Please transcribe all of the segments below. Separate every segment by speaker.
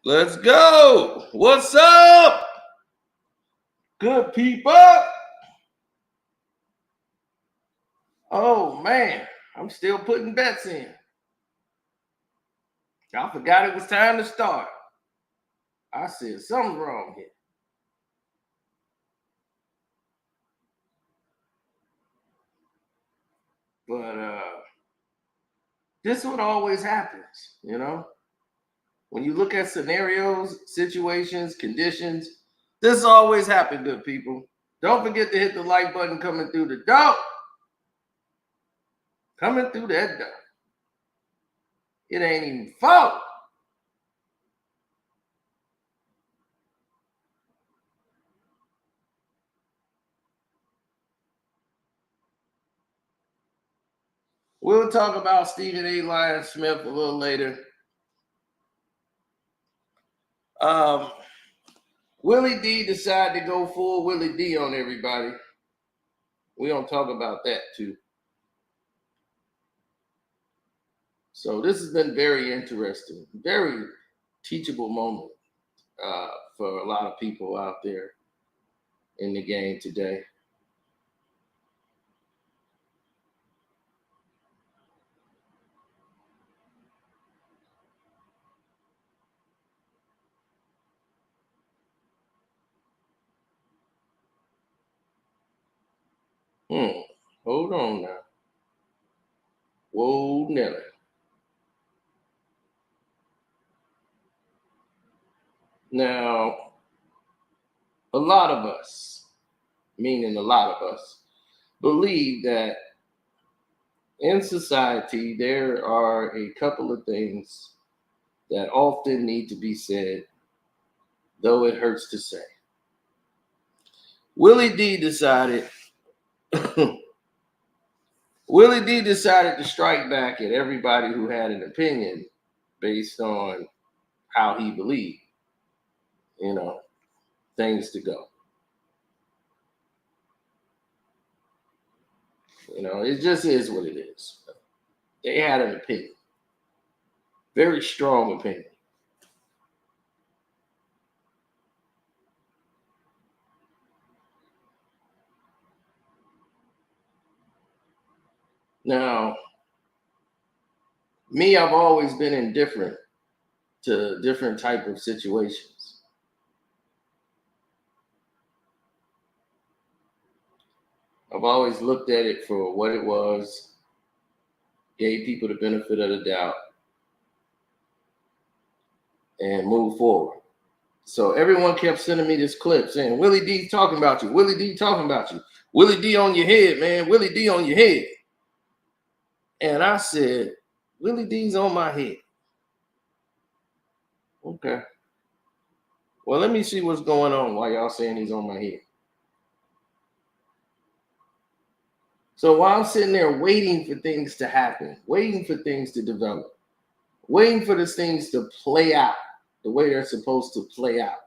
Speaker 1: Let's go. What's up? Good people. Oh, man. I'm still putting bets in. I forgot it was time to start. I said something's wrong here. But this is what always happens, you know? When you look at scenarios, situations, conditions, this always happens, good people. Don't forget to hit the like button coming through the door. Coming through that door. It ain't even fault. We'll talk about Stephen A. Lion Smith a little later. Willie D decided to go full Willie D on everybody. We don't talk about that too. So this has been very interesting, very teachable moment for a lot of people out there in the game today. Hold on now. Whoa, Nelly. Now, a lot of us, meaning a lot of us, believe that in society there are a couple of things that often need to be said, though it hurts to say. Willie D decided Willie D decided to strike back at everybody who had an opinion based on how he believed, things to go. It just is what it is. They had an opinion, very strong opinion. Now, me, I've always been indifferent to different type of situations. I've always looked at it for what it was, gave people the benefit of the doubt, and moved forward. So everyone kept sending me this clip saying, Willie D talking about you, Willie D talking about you, Willie D on your head, man, Willie D on your head. And I said, Willie D's on my head. Okay. Well, let me see what's going on while y'all saying he's on my head. So while I'm sitting there waiting for things to happen, waiting for things to develop, waiting for these things to play out the way they're supposed to play out,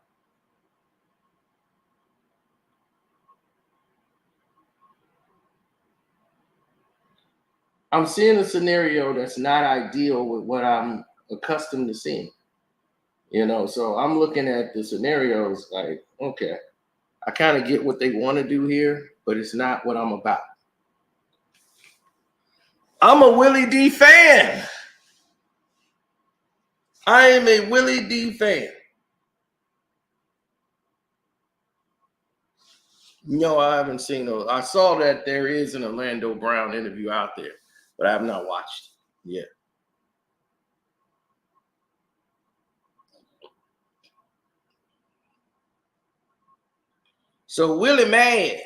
Speaker 1: I'm seeing a scenario that's not ideal with what I'm accustomed to seeing. So I'm looking at the scenarios like, okay, I kind of get what they want to do here, but it's not what I'm about. I'm a Willie D fan. I am a Willie D fan. I haven't seen those. I saw that there is an Orlando Brown interview out there, but I have not watched it yet. So Willie mad.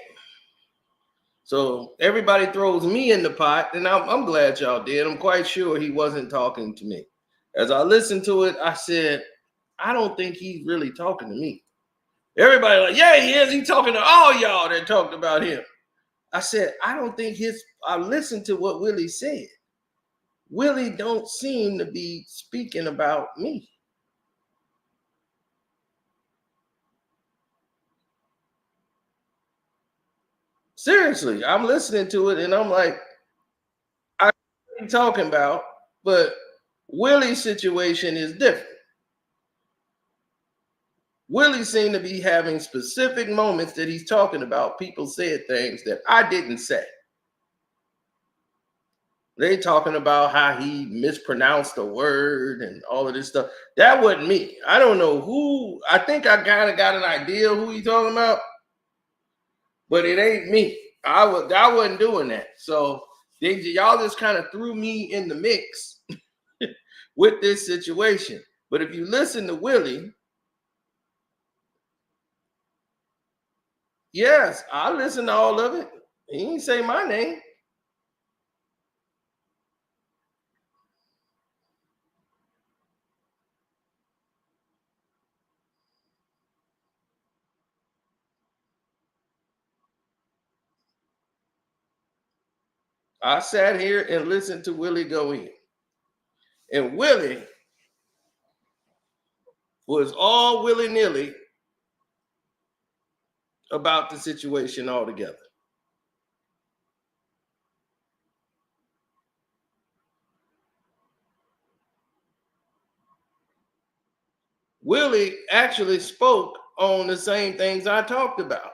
Speaker 1: So everybody throws me in the pot, and I'm glad y'all did. I'm quite sure he wasn't talking to me. As I listened to it, I said, I don't think he's really talking to me. Everybody like, yeah, he is. He's talking to all y'all that talked about him. I said, I don't think I listened to what Willie said. Willie don't seem to be speaking about me. Seriously, I'm listening to it and I'm like, I know what he's talking about, but Willie's situation is different. Willie seemed to be having specific moments that he's talking about. People said things that I didn't say. They talking about how he mispronounced a word and all of this stuff. That wasn't me. I don't know who. I think I kind of got an idea who he talking about, but it ain't me. I wasn't doing that. So y'all just kind of threw me in the mix with this situation. But if you listen to Willie, yes, I listened to all of it. He didn't say my name. I sat here and listened to Willie go in. And Willie was all willy-nilly about the situation altogether. Willie actually spoke on the same things I talked about.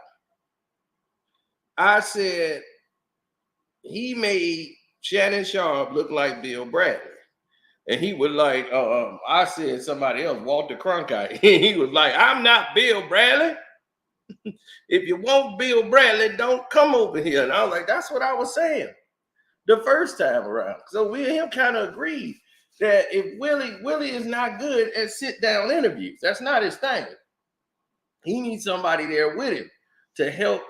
Speaker 1: I said he made Shannon Sharp look like Bill Bradley. And he was like, I said somebody else, Walter Cronkite. He was like, I'm not Bill Bradley. If you want Bill Bradley, don't come over here. And I was like, that's what I was saying the first time around. So we and him kind of agreed that if Willie is not good at sit-down interviews. That's not his thing. He needs somebody there with him to help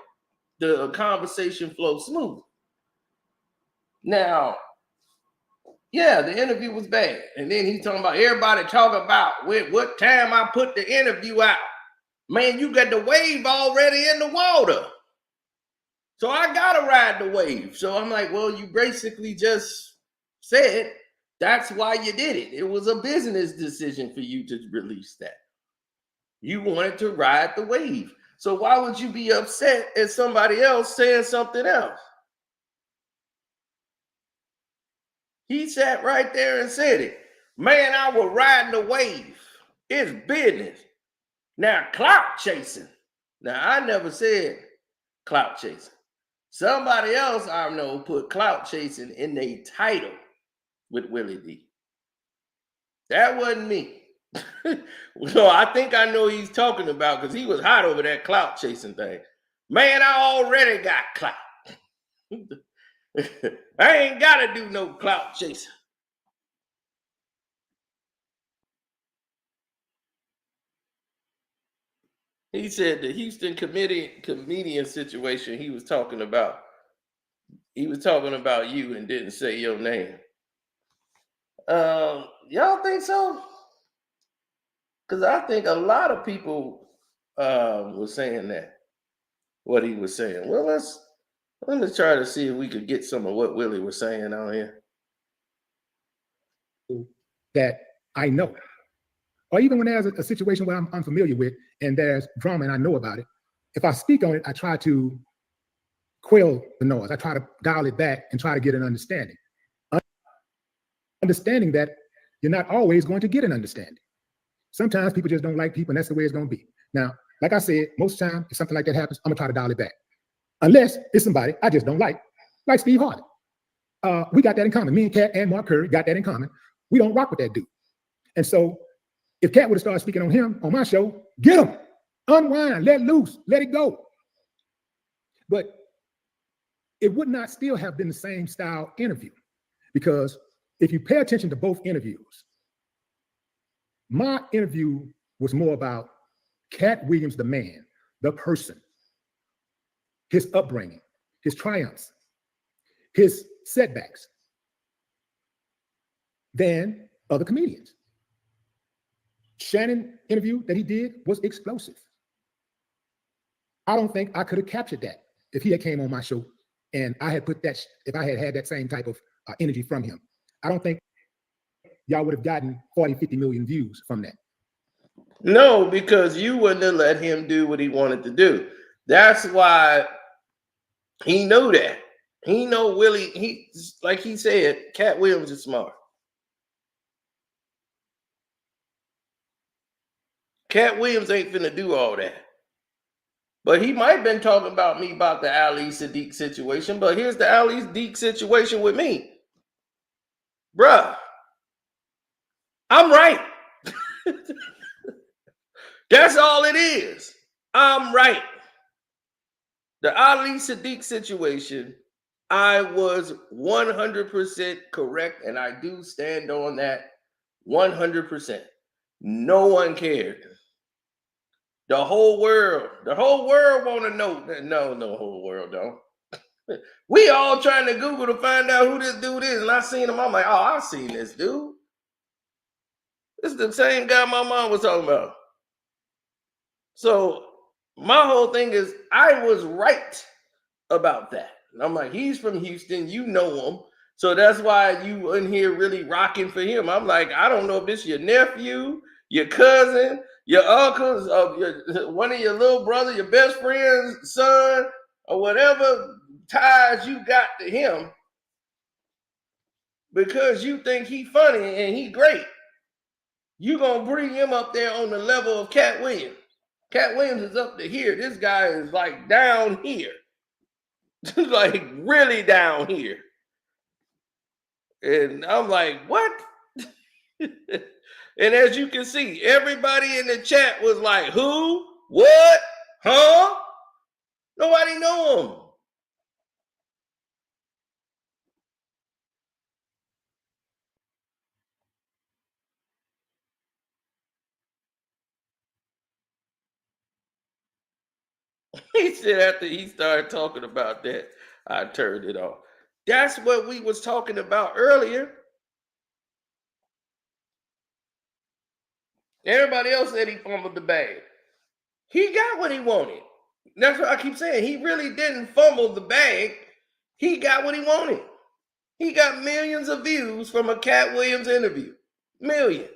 Speaker 1: the conversation flow smooth. Now, yeah, the interview was bad. And then he's talking about everybody talking about what time I put the interview out. Man, you got the wave already in the water. So I got to ride the wave. So I'm like, well, you basically just said that's why you did it. It was a business decision for you to release that. You wanted to ride the wave. So why would you be upset at somebody else saying something else? He sat right there and said it. Man, I was riding the wave. It's business. Now, clout chasing. Now, I never said clout chasing. Somebody else I know put clout chasing in their title with Willie D. That wasn't me. So I think I know he's talking about because he was hot over that clout chasing thing. Man, I already got clout. I ain't got to do no clout chasing. He said the Houston comedian situation he was talking about. He was talking about you and didn't say your name. Y'all think so? Because I think a lot of people were saying that, what he was saying. Well, let's try to see if we could get some of what Willie was saying on here.
Speaker 2: That I know. Or even when there's a situation where I'm unfamiliar with and there's drama and I know about it, if I speak on it, I try to quell the noise. I try to dial it back and try to get an understanding. Understanding that you're not always going to get an understanding. Sometimes people just don't like people, and that's the way it's going to be. Now, like I said, most of the time, if something like that happens, I'm going to try to dial it back. Unless it's somebody I just don't like Steve Harvey. We got that in common. Me and Katt and Mark Curry got that in common. We don't rock with that dude. And so if Katt would have started speaking on him on my show, get him, unwind, let loose, let it go. But it would not still have been the same style interview, because if you pay attention to both interviews, my interview was more about Katt Williams, the man, the person, his upbringing, his triumphs, his setbacks, than other comedians. Shannon interview that he did was explosive. I don't think I could have captured that if he had came on my show and I had put that, if I had had that same type of energy from him. I don't think y'all would have gotten 40, 50 million views from that.
Speaker 1: No, because you wouldn't have let him do what he wanted to do. That's why he knew that. He know Willie, he, like he said, Katt Williams is smart. Katt Williams ain't finna do all that. But he might have been talking about me about the Ali Sadiq situation. But here's the Ali Sadiq situation with me. Bruh, I'm right. That's all it is. I'm right. The Ali Sadiq situation, I was 100% correct, and I do stand on that 100%. No one cared. The whole world want to know. No, whole world don't. We all trying to Google to find out who this dude is, and I seen him. I'm like, oh, I've seen this dude. This is the same guy my mom was talking about. So my whole thing is, I was right about that. And I'm like, he's from Houston, you know him. So that's why you in here really rocking for him. I'm like, I don't know if this is your nephew, your cousin, your uncles, one of your little brother, your best friend's son, or whatever ties you got to him, because you think he funny and he great. You gonna bring him up there on the level of Katt Williams. Katt Williams is up to here. This guy is like down here. Like really down here. And I'm like, what? And as you can see, everybody in the chat was like, who? What? Huh? Nobody know him. He said after he started talking about that, I turned it off. That's what we was talking about earlier. Everybody else said he fumbled the bag. He got what he wanted. That's what I keep saying. He really didn't fumble the bag. He got what he wanted. He got millions of views from a Katt Williams interview. Millions.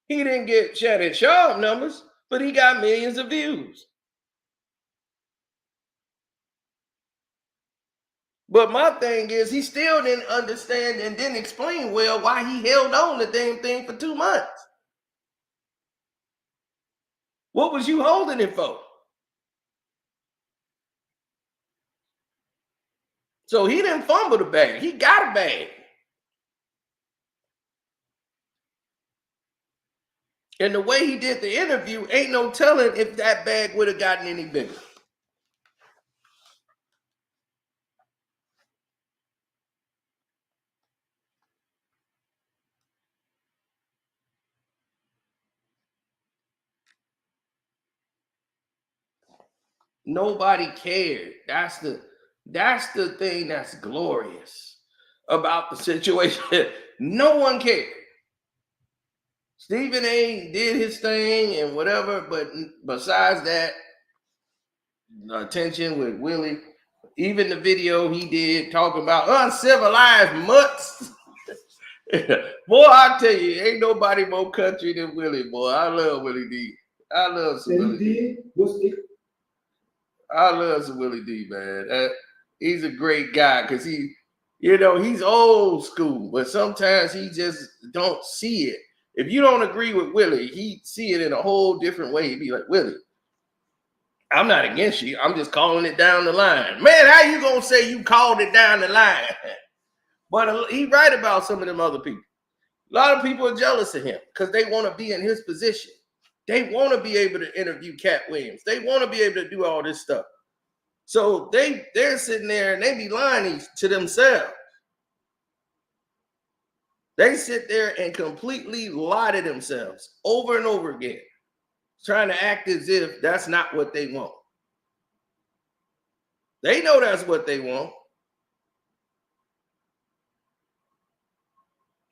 Speaker 1: He didn't get Shannon Sharp numbers, but he got millions of views. But my thing is, he still didn't understand and didn't explain well why he held on the damn thing for 2 months. What was you holding it for? So he didn't fumble the bag. He got a bag. And the way he did the interview, ain't no telling if that bag would have gotten any bigger. Nobody cared. That's the thing that's glorious about the situation. No one cared. Stephen A did his thing and whatever, but besides that, attention with Willie, even the video he did talking about uncivilized mutts. Boy, I tell you, ain't nobody more country than Willie, boy. I love Willie D. I love some Willie D. I love some Willie D, man. He's a great guy because he's old school, but sometimes he just don't see it. If you don't agree with Willie, he see it in a whole different way. He'd be like, Willie, I'm not against you. I'm just calling it down the line. Man, how you gonna say you called it down the line? But he right about some of them other people. A lot of people are jealous of him because they want to be in his position. They want to be able to interview Katt Williams. They want to be able to do all this stuff. So they're sitting there and they be lying to themselves. They sit there and completely lie to themselves over and over again, trying to act as if that's not what they want. They know that's what they want.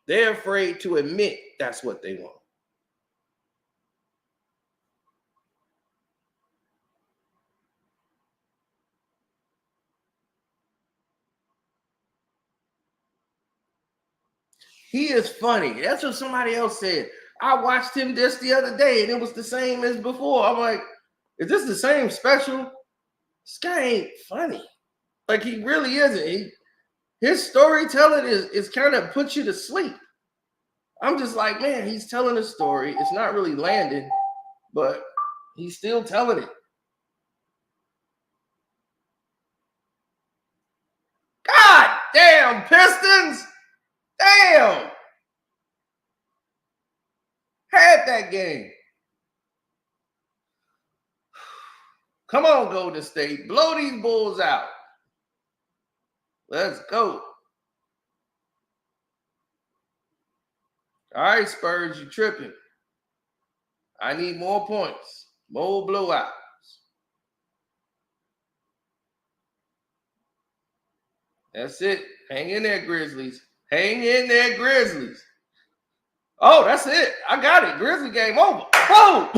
Speaker 1: They're afraid to admit that's what they want. He is funny. That's what somebody else said. I watched him just the other day and it was the same as before. I'm like, is this the same special? This guy ain't funny. Like, he really isn't. His storytelling is kind of puts you to sleep. I'm just like, man, he's telling a story. It's not really landing, but he's still telling it. God damn, Pistons. Damn. Had that game. Come on, Golden State. Blow these Bulls out. Let's go. All right, Spurs, you tripping. I need more points. More blowouts. That's it. Hang in there, Grizzlies. Hang in there, Grizzlies. Oh, that's it. I got it. Grizzly game over. Whoa!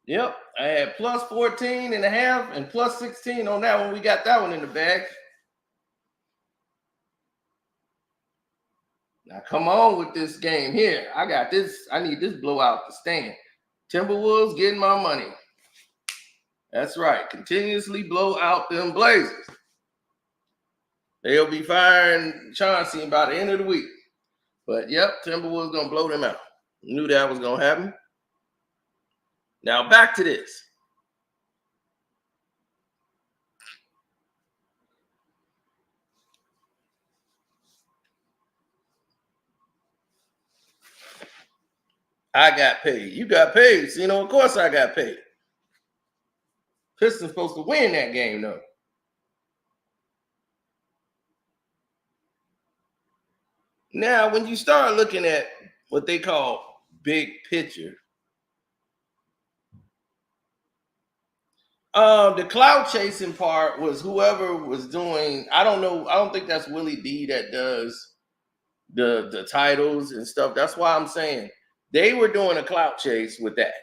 Speaker 1: Yep, I had plus 14 and a half and plus 16 on that one. We got that one in the bag. Now come on with this game here. I got this. I need this blowout to stand. Timberwolves getting my money. That's right. Continuously blow out them Blazers. They'll be firing Chauncey by the end of the week. But yep, Timberwolves gonna blow them out. Knew that was gonna happen. Now back to this. I got paid. You got paid. So, of course I got paid. Pistons supposed to win that game, though. Now, when you start looking at what they call big picture, the cloud chasing part was whoever was doing, I don't know, I don't think that's Willie D that does the titles and stuff. That's why I'm saying they were doing a clout chase with that.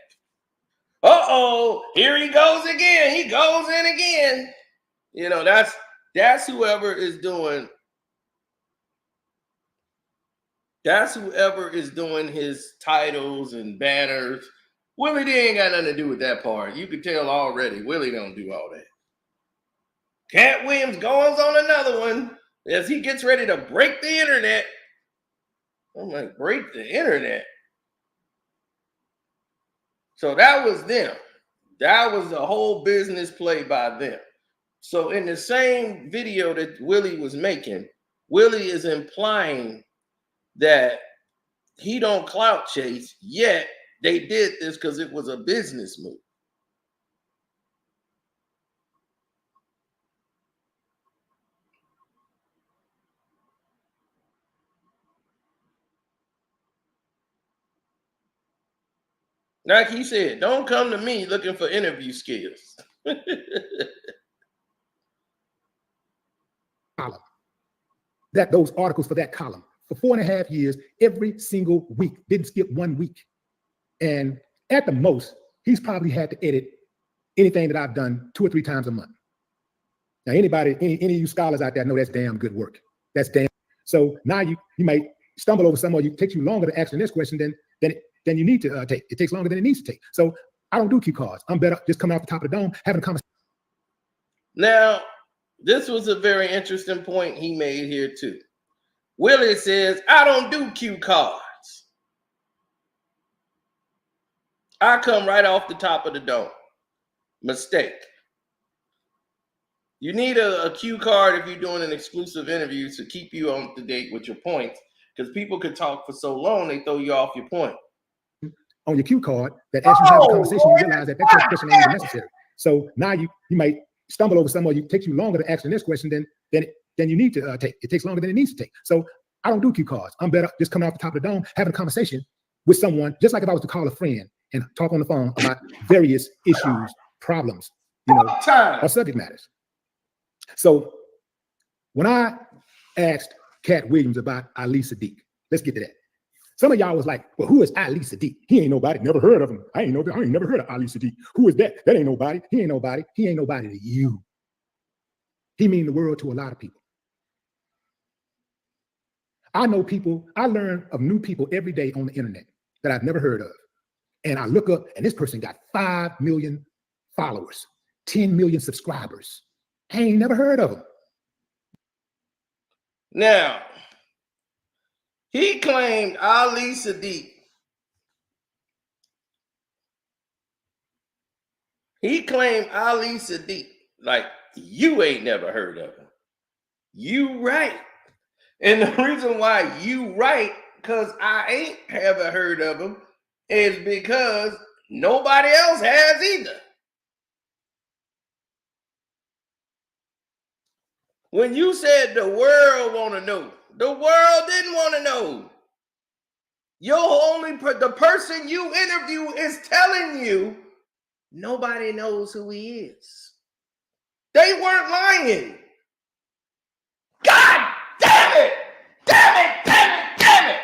Speaker 1: Uh-oh, here he goes again. He goes in again. That's whoever is doing. That's whoever is doing his titles and banners. Willie D ain't got nothing to do with that part. You could tell already. Willie don't do all that. Katt Williams goes on another one as he gets ready to break the internet. I'm like, break the internet. So that was them. That was the whole business play by them. So in the same video that Willie was making, Willie is implying that he don't clout chase, yet they did this because it was a business move. Like he said, don't come to me looking for interview skills.
Speaker 2: Column. Those articles for that column for 4.5 years, every single week, didn't skip 1 week. And at the most, he's probably had to edit anything that I've done 2 or 3 times a month. Now, any of you scholars out there know that's damn good work. That's damn. So now you might stumble over somewhere. It takes you longer to answer this question than you need to take. It takes longer than it needs to take. So I don't do cue cards. I'm better just coming off the top of the dome, having a conversation.
Speaker 1: Now, this was a very interesting point he made here too. Willie says, I don't do cue cards. I come right off the top of the dome. Mistake. You need a cue card if you're doing an exclusive interview to keep you on to date with your points, because people could talk for so long they throw you off your point.
Speaker 2: On your cue card, that as you have a conversation, you realize that question ain't even necessary. So now you might stumble over somewhere. It takes you longer to answer this question than you need to take. It takes longer than it needs to take. So I don't do cue cards. I'm better just coming off the top of the dome, having a conversation with someone, just like if I was to call a friend and talk on the phone about various issues, problems, or subject matters. So when I asked Katt Williams about Ali Sadiq, let's get to that. Some of y'all was like, well, who is Ali Sadiq? He ain't nobody. Never heard of him. I ain't never heard of Ali Sadiq. Who is that? That ain't nobody. He ain't nobody. He ain't nobody to you. He mean the world to a lot of people. I know people, I learn of new people every day on the internet that I've never heard of. And I look up, and this person got 5 million followers, 10 million subscribers. I ain't never heard of him.
Speaker 1: Now, he claimed Ali Sadiq. He claimed Ali Sadiq, like, you ain't never heard of him. You right. And the reason why you right, because I ain't ever heard of him, is because nobody else has either. When you said the world want to know, the world didn't want to know. The person you interview is telling you nobody knows who he is. They weren't lying. God damn it! Damn it! Damn it! Damn it!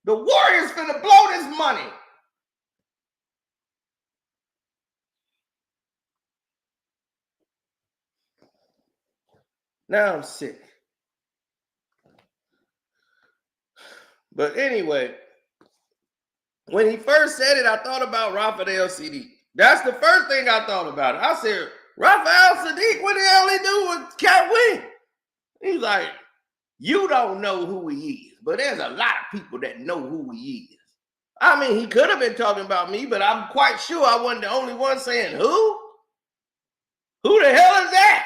Speaker 1: The Warriors finna blow this money. Now I'm sick. But anyway, when he first said it, I thought about Raphael Sadiq. That's the first thing I thought about. I said, Raphael Sadiq, what the hell he do with Katt Williams? He's like, you don't know who he is, but there's a lot of people that know who he is. I mean, he could have been talking about me, but I'm quite sure I wasn't the only one saying, who? Who the hell is that?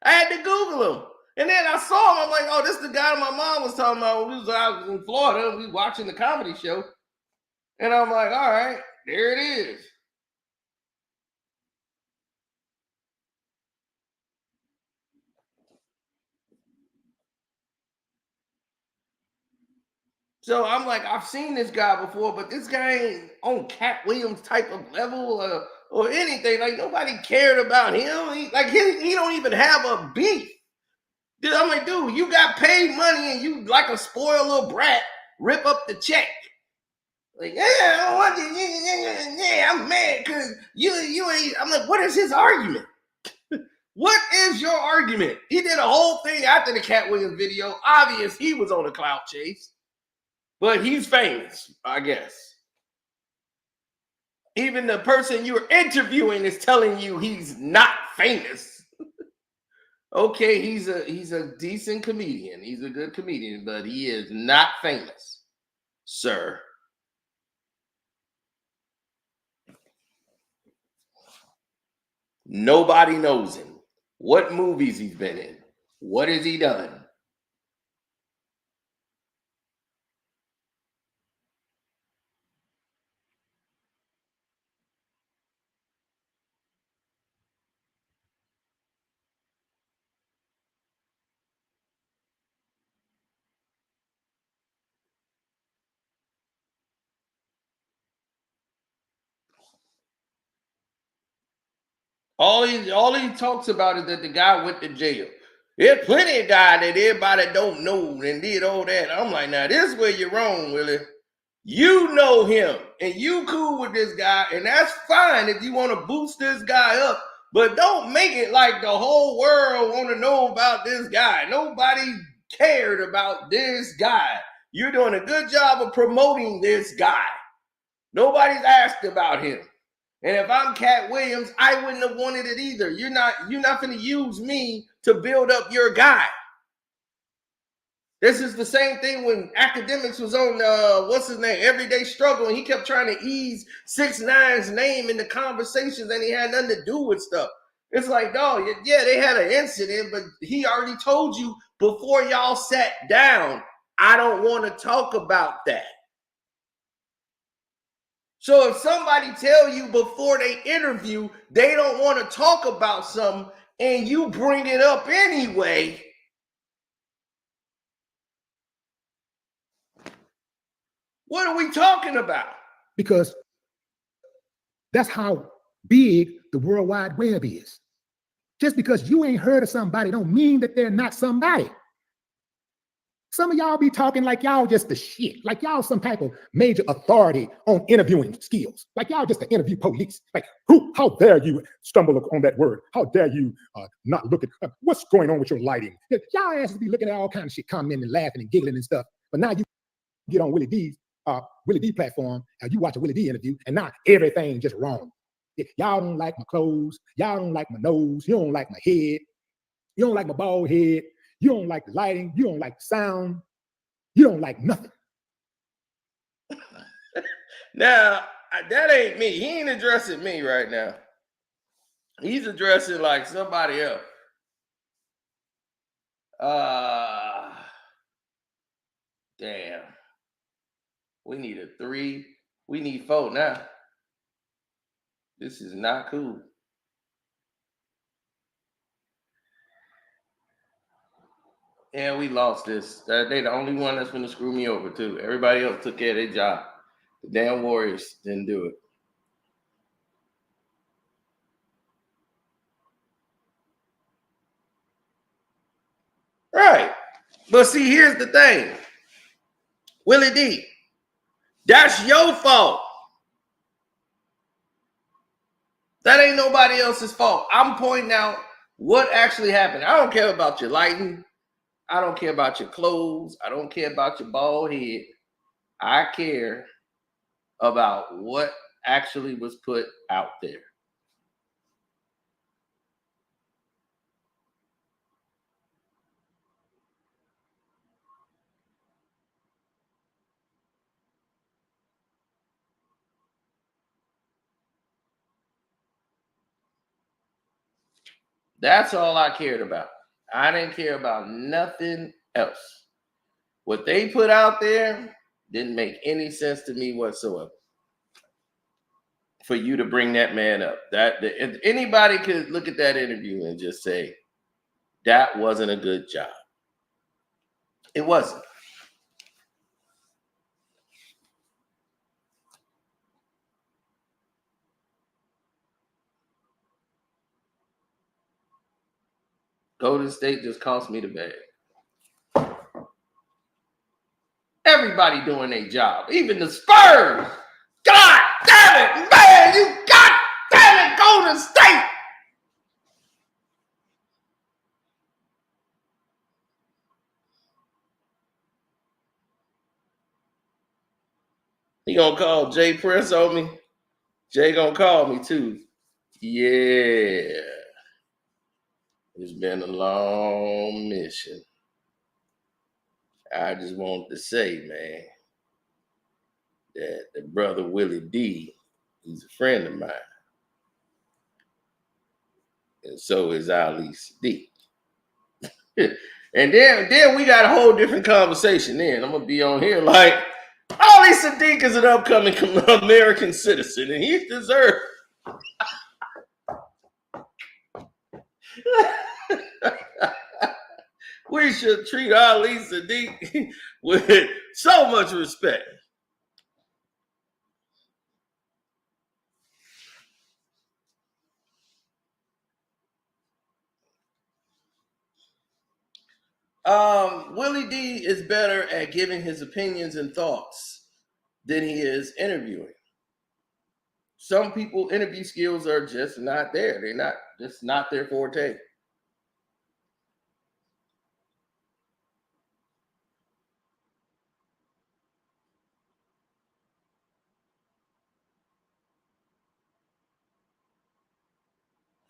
Speaker 1: I had to Google him. And then I saw him. I'm like, oh, this is the guy my mom was talking about when I was in Florida. We was watching the comedy show. And I'm like, all right, there it is. So I'm like, I've seen this guy before, but this guy ain't on Katt Williams type of level or anything. Like, nobody cared about him. He don't even have a beef. Dude, I'm like, dude, you got paid money and you like a spoiled little brat, rip up the check. Like, yeah, I'm mad because you ain't. I'm like, what is his argument? What is your argument? He did a whole thing after the Katt Williams video. Obvious he was on a clout chase, but he's famous, I guess. Even the person you're interviewing is telling you he's not famous. Okay, he's a decent comedian. He's a good comedian, but he is not famous, sir. Nobody knows him. What movies he's been in? What has he done? All he talks about is that the guy went to jail. There's plenty of guys that everybody don't know and did all that. I'm like, now this is where you're wrong, Willie. You know him and you cool with this guy, and that's fine if you want to boost this guy up, but don't make it like the whole world want to know about this guy. Nobody cared about this guy. You're doing a good job of promoting this guy. Nobody's asked about him. And if I'm Katt Williams, I wouldn't have wanted it either. You're not going to use me to build up your guy. This is the same thing when Academics was on what's his name, Everyday Struggle, and he kept trying to ease 6ix9ine's name in the conversations, and he had nothing to do with stuff. It's like, dog, yeah, they had an incident, but he already told you before y'all sat down, I don't want to talk about that. So if somebody tell you before they interview they don't want to talk about something and you bring it up anyway, what are we talking about?
Speaker 2: Because that's how big the World Wide Web is. Just because you ain't heard of somebody don't mean that they're not somebody. Some of y'all be talking like y'all just the shit, like y'all some type of major authority on interviewing skills, like y'all just the interview police. Like, how dare you stumble on that word? How dare you not look at what's going on with your lighting? Y'all asses be looking at all kinds of shit, commenting and laughing and giggling and stuff. But now you get on Willie D platform, and you watch a Willie D interview, and now everything just wrong. Y'all don't like my clothes. Y'all don't like my nose. You don't like my head. You don't like my bald head. You don't like lighting. You don't like sound. You don't like nothing.
Speaker 1: Now, that ain't me. He ain't addressing me right now. He's addressing like somebody else. Damn. We need a 3. We need 4 now. This is not cool. And we lost this. They the only one that's going to screw me over too. Everybody else took care of their job. The damn Warriors didn't do it. Right. But see, here's the thing. Willie D, that's your fault. That ain't nobody else's fault. I'm pointing out what actually happened. I don't care about your lighting. I don't care about your clothes. I don't care about your bald head. I care about what actually was put out there. That's all I cared about. I didn't care about nothing else. What they put out there didn't make any sense to me whatsoever. For you to bring that man up, if anybody could look at that interview and just say that wasn't a good job. It wasn't. Golden State just cost me the bag. Everybody doing their job, even the Spurs. God damn it, man! You god damn it, Golden State! He gonna call Jay Prince on me. Jay gonna call me too. Yeah. It's been a long mission. I just wanted to say, man, that the brother Willie D, he's a friend of mine. And so is Ali Sadiq. And then we got a whole different conversation then. I'm going to be on here like, Ali Sadiq is an upcoming American citizen, and he deserves. We should treat Ali Sadiq with so much respect. Willie D is better at giving his opinions and thoughts than he is interviewing. Some people interview skills are just not there. They're not their forte.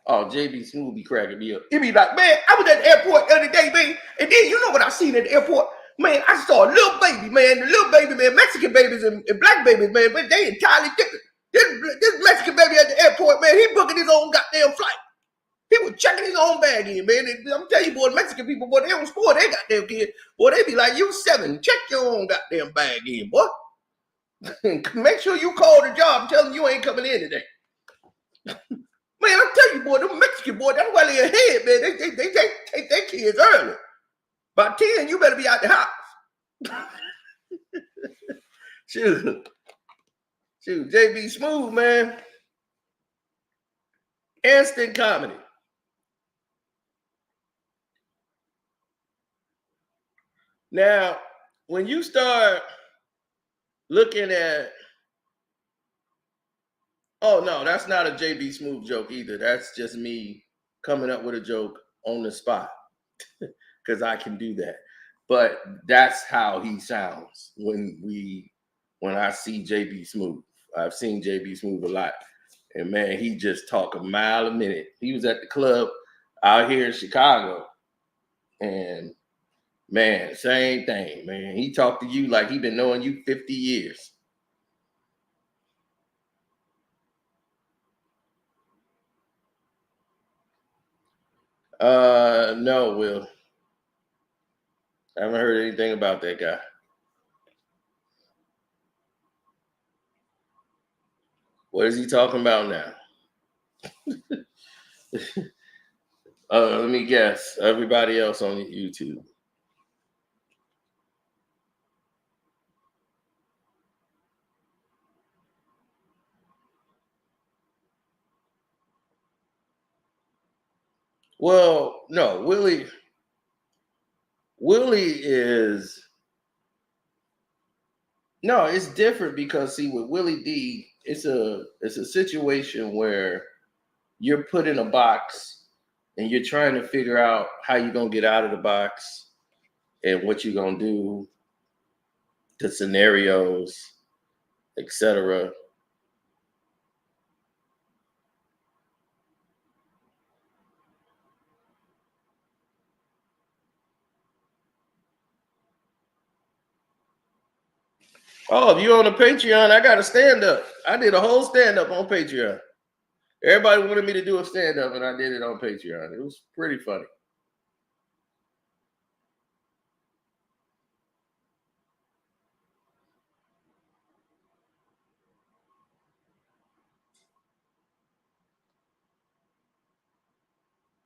Speaker 1: Oh, JB Smooth be cracking me up. It be like, man, I was at the airport the other day, man, and then you know what I seen at the airport? Man, I saw a little baby, man. The little baby, man, Mexican babies and black babies, man, but they entirely different. This Mexican baby at the airport, man, he booking his own goddamn flight. He was checking his own bag in, man. I'm telling you, boy, Mexican people, boy, they don't spoil their goddamn kids. Boy, they be like, you 7, check your own goddamn bag in, boy. Make sure you call the job and tell them you ain't coming in today. Man, I'm telling you, boy, them Mexican boy, that's why they ahead, man. They take their kids early. By 10, you better be out the house. Shoot, JB Smooth, man. Instant comedy. Now, when you start looking at, oh no, that's not a JB Smooth joke either. That's just me coming up with a joke on the spot because I can do that. But that's how he sounds when I see JB Smooth. I've seen JB Smooth a lot. And man, he just talk a mile a minute. He was at the club out here in Chicago. And Man, same thing, man. He talked to you like he been knowing you 50 years. No, Will. I haven't heard anything about that guy. What is he talking about now? Let me guess. Everybody else on YouTube. Well, no, Willie is no, it's different because see with Willie D, it's a situation where you're put in a box and you're trying to figure out how you're gonna get out of the box and what you're gonna do, the scenarios, etc. Oh, if you on the Patreon, I got a stand-up. I did a whole stand-up on Patreon. Everybody wanted me to do a stand-up, and I did it on Patreon. It was pretty funny.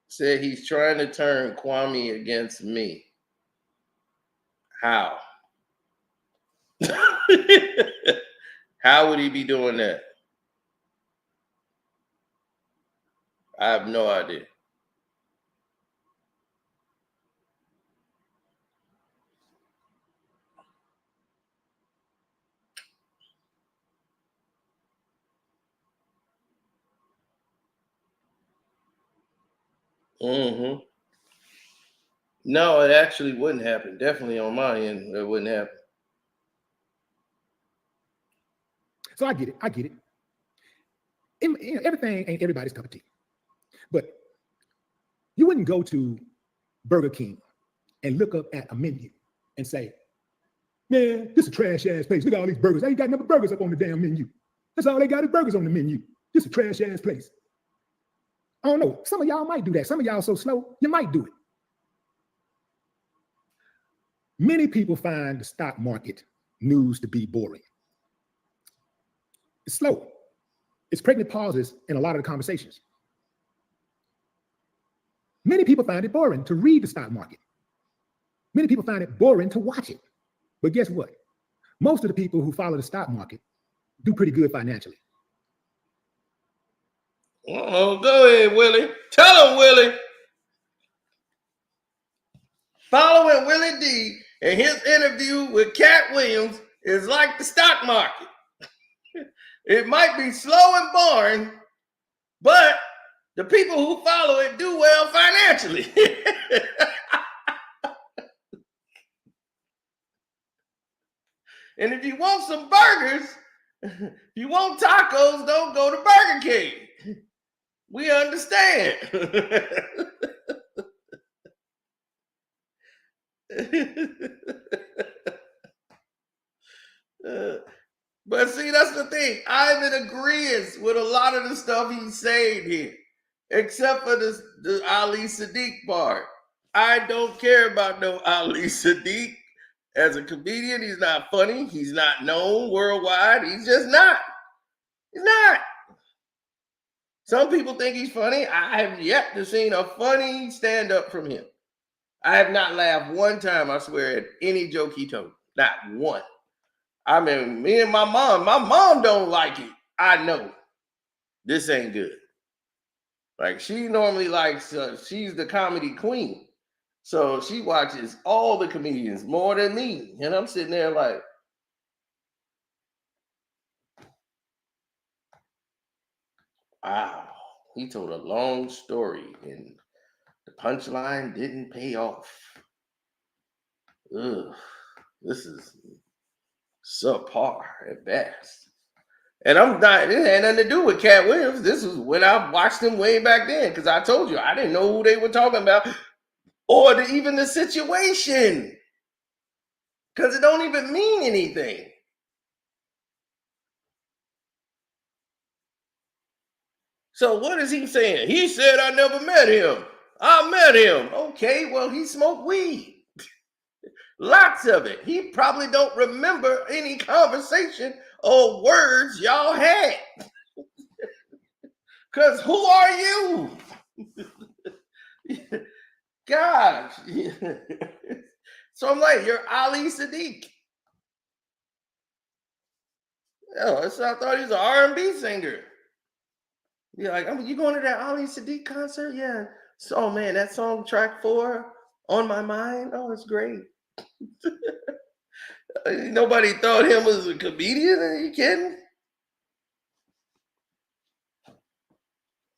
Speaker 1: Said he's trying to turn Kwame against me. How? How would he be doing that? I have no idea. Mm-hmm. No, it actually wouldn't happen. Definitely on my end, it wouldn't happen.
Speaker 2: So I get it. I get it. Everything ain't everybody's cup of tea. But you wouldn't go to Burger King and look up at a menu and say, man, this is a trash ass place. Look at all these burgers. They ain't got no burgers up on the damn menu. That's all they got is burgers on the menu. This is a trash ass place. I don't know. Some of y'all might do that. Some of y'all so slow, you might do it. Many people find the stock market news to be boring. It's slow. It's pregnant pauses in a lot of the conversations. Many people find it boring to read the stock market. Many people find it boring to watch it. But guess what? Most of the people who follow the stock market do pretty good financially.
Speaker 1: Oh, go ahead, Willie. Tell him, Willie. Following Willie D and his interview with Katt Williams is like the stock market. It might be slow and boring, but the people who follow it do well financially. And if you want some burgers, if you want tacos, don't go to Burger King. We understand. But see, that's the thing. I'm in agreement with a lot of the stuff he's saying here, except for the Ali Sadiq part. I don't care about no Ali Sadiq. As a comedian, he's not funny. He's not known worldwide. He's just not. He's not. Some people think he's funny. I have yet to see a funny stand-up from him. I have not laughed one time, I swear, at any joke he told. Not one. I mean, me and my mom don't like it. I know. This ain't good. Like, she normally likes, she's the comedy queen. So she watches all the comedians more than me. And I'm sitting there like, wow, he told a long story and the punchline didn't pay off. Ugh, this is subpar at best. And I'm not, it had nothing to do with Katt Williams. This was when I watched him way back then, because I told you I didn't know who they were talking about or even the situation, because it don't even mean anything. So what is he saying? He said, I never met him. I met him. Okay, well, he smoked weed. Lots of it. He probably don't remember any conversation or words y'all had. Because who are you? Gosh. So I'm like, you're Ali Sadiq. Oh, I thought he was an R&B singer. You're like, you going to that Ali Sadiq concert? Yeah. So, oh man, that song track 4, On My Mind. Oh, it's great. Nobody thought him was a comedian. Are you kidding?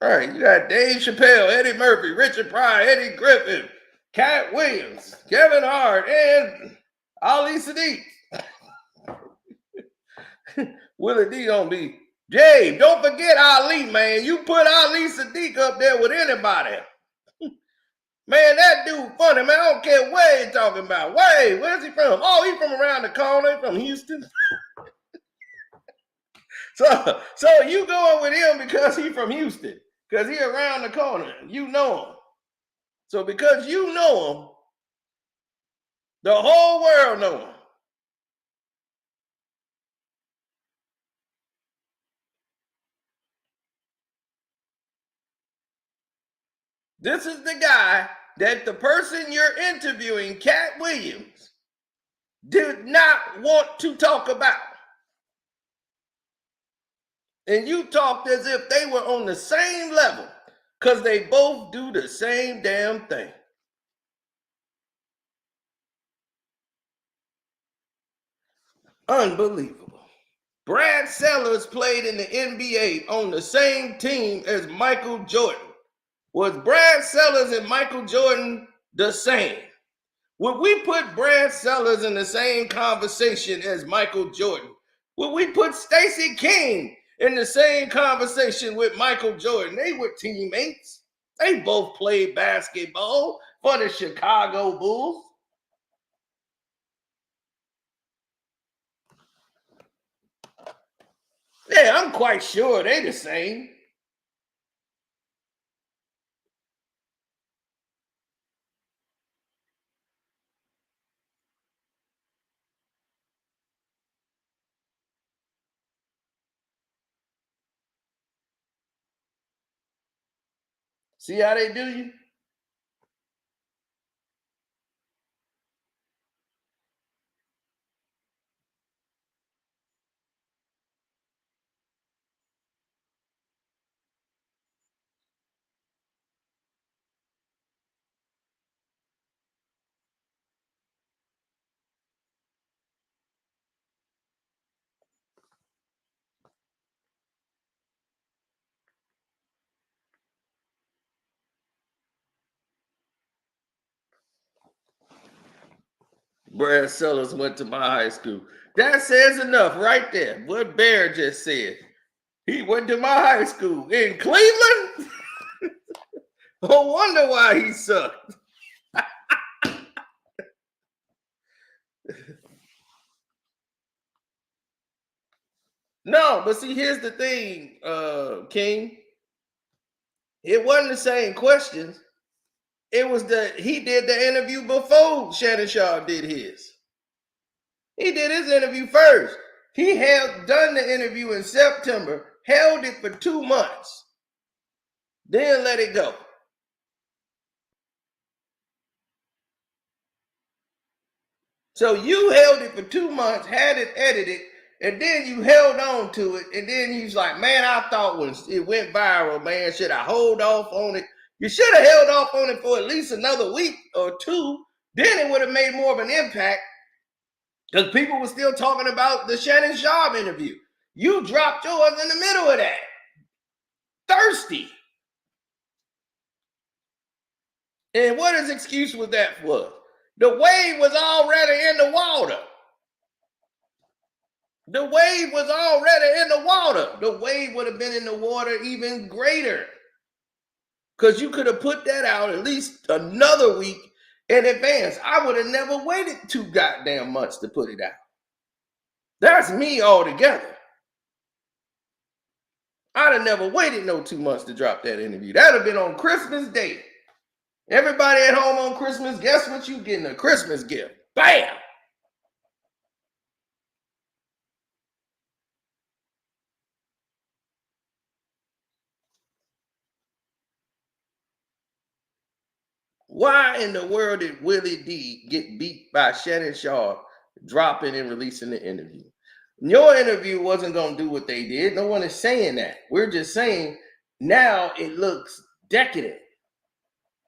Speaker 1: All right, you got Dave Chappelle, Eddie Murphy, Richard Pryor, Eddie Griffin, Katt Williams, Kevin Hart, and Ali Sadiq. Willie D don't be. Jay, don't forget Ali, man. You put Ali Sadiq up there with anybody. Man, that dude funny, man. I don't care what he's talking about. Where's he from? Oh, he's from around the corner. He's from Houston. So you going with him because he's from Houston. Because he's around the corner. You know him. So because you know him, the whole world know him. This is the guy that the person you're interviewing, Katt Williams, did not want to talk about. And you talked as if they were on the same level because they both do the same damn thing. Unbelievable. Brad Sellers played in the NBA on the same team as Michael Jordan. Was Brad Sellers and Michael Jordan the same? Would we put Brad Sellers in the same conversation as Michael Jordan? Would we put Stacey King in the same conversation with Michael Jordan? They were teammates. They both played basketball for the Chicago Bulls. Yeah, I'm quite sure they the same. See how they do you? Brad Sellers went to my high school. That says enough right there. What Bear just said. He went to my high school in Cleveland. No wonder why he sucked. No, but see, here's the thing, King. It wasn't the same questions. It was he did the interview before Shannon Sharp did his. He did his interview first. He done the interview in September, held it for 2 months, then let it go. So you held it for 2 months, had it edited, and then you held on to it, and then he's like, man, I thought when it went viral, man, should I hold off on it? You should have held off on it for at least another week or 2. Then it would have made more of an impact because people were still talking about the Shannon Sharp interview. You dropped yours in the middle of that. Thirsty. And what his excuse was that for? The wave was already in the water. The wave was already in the water. The wave would have been in the water even greater. Because you could have put that out at least another week in advance. I would have never waited too goddamn much to put it out. That's me altogether. I'd have never waited no 2 months to drop that interview. That'd have been on Christmas Day. Everybody at home on Christmas, guess what you getting? A Christmas gift. Bam! Why in the world did Willie D get beat by Shannon Sharpe dropping and releasing the interview? Your interview wasn't going to do what they did. No one is saying that. We're just saying now it looks decadent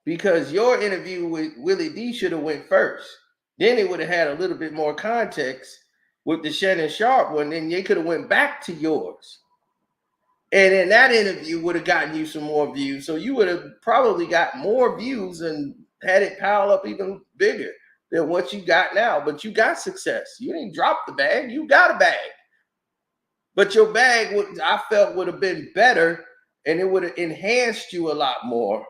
Speaker 1: because your interview with Willie D should have went first. Then it would have had a little bit more context with the Shannon Sharpe one. Then they could have went back to yours. And then that interview would have gotten you some more views. So you would have probably got more views and had it pile up even bigger than what you got now. But you got success. You didn't drop the bag. You got a bag. But your bag, I felt, would have been better and it would have enhanced you a lot more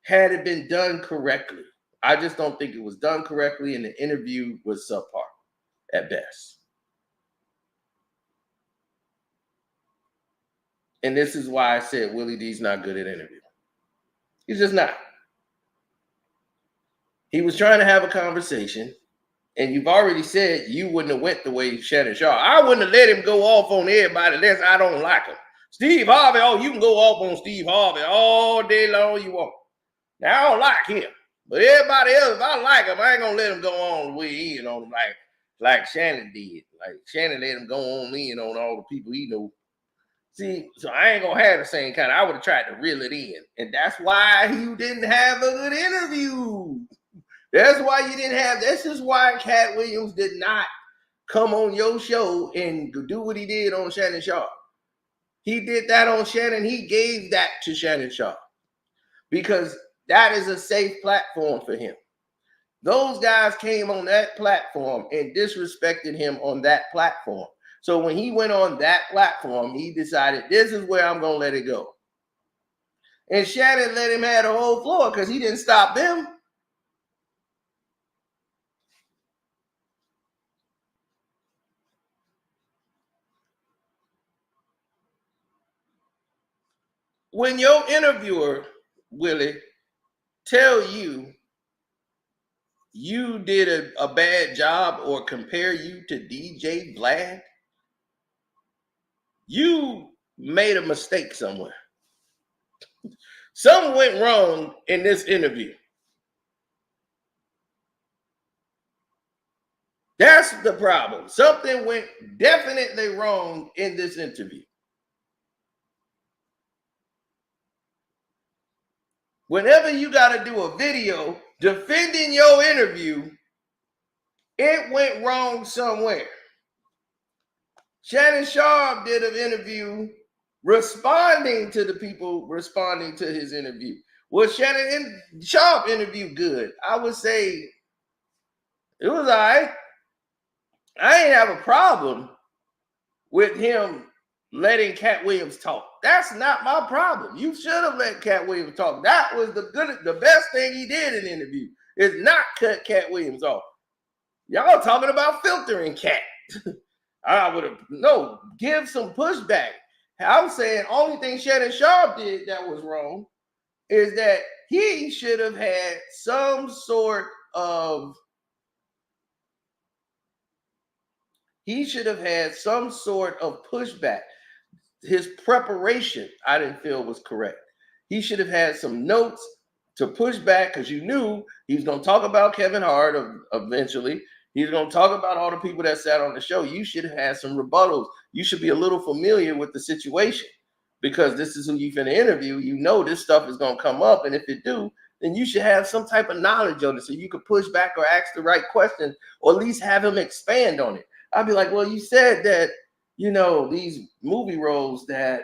Speaker 1: had it been done correctly. I just don't think it was done correctly and the interview was subpar at best. And this is why I said Willie D's not good at interviewing. He's just not. He was trying to have a conversation, and you've already said you wouldn't have went the way Shannon Sharpe. I wouldn't have let him go off on everybody unless I don't like him. Steve Harvey, oh, you can go off on Steve Harvey all day long you want. Now, I don't like him. But everybody else, if I like him, I ain't going to let him go on the way he in on him like Shannon did. Like Shannon let him go on in on all the people he knew. See, so I ain't gonna have the same kind. I would have tried to reel it in. And that's why you didn't have a good interview. That's why you didn't have, this is why Katt Williams did not come on your show and do what he did on Shannon Sharpe. He did that on Shannon. He gave that to Shannon Sharpe because that is a safe platform for him. Those guys came on that platform and disrespected him on that platform. So when he went on that platform, he decided, this is where I'm going to let it go. And Shannon let him have the whole floor because he didn't stop them. When your interviewer, Willie, tell you you did a bad job or compare you to DJ Vlad, you made a mistake somewhere. Something went wrong in this interview. That's the problem. Something went definitely wrong in this interview. Whenever you got to do a video defending your interview, it went wrong somewhere. Shannon Sharpe did an interview responding to the people responding to his interview. Was Shannon Sharpe interview good? I would say it was all right. I ain't have a problem with him letting Katt Williams talk. That's not my problem. You should have let Katt Williams talk. That was the best thing he did in the interview, is not cut Katt Williams off. Y'all talking about filtering Katt. I would have, give some pushback. I'm saying only thing Shannon Sharpe did that was wrong is that he should have had some sort of pushback. His preparation, I didn't feel was correct. He should have had some notes to push back because you knew he was going to talk about Kevin Hart eventually. He's going to talk about all the people that sat on the show. You should have had some rebuttals. You should be a little familiar with the situation because this is who you're going to interview. You know this stuff is going to come up. And if it do, then you should have some type of knowledge on it so you could push back or ask the right questions or at least have him expand on it. I'd be like, well, you said that, these movie roles that,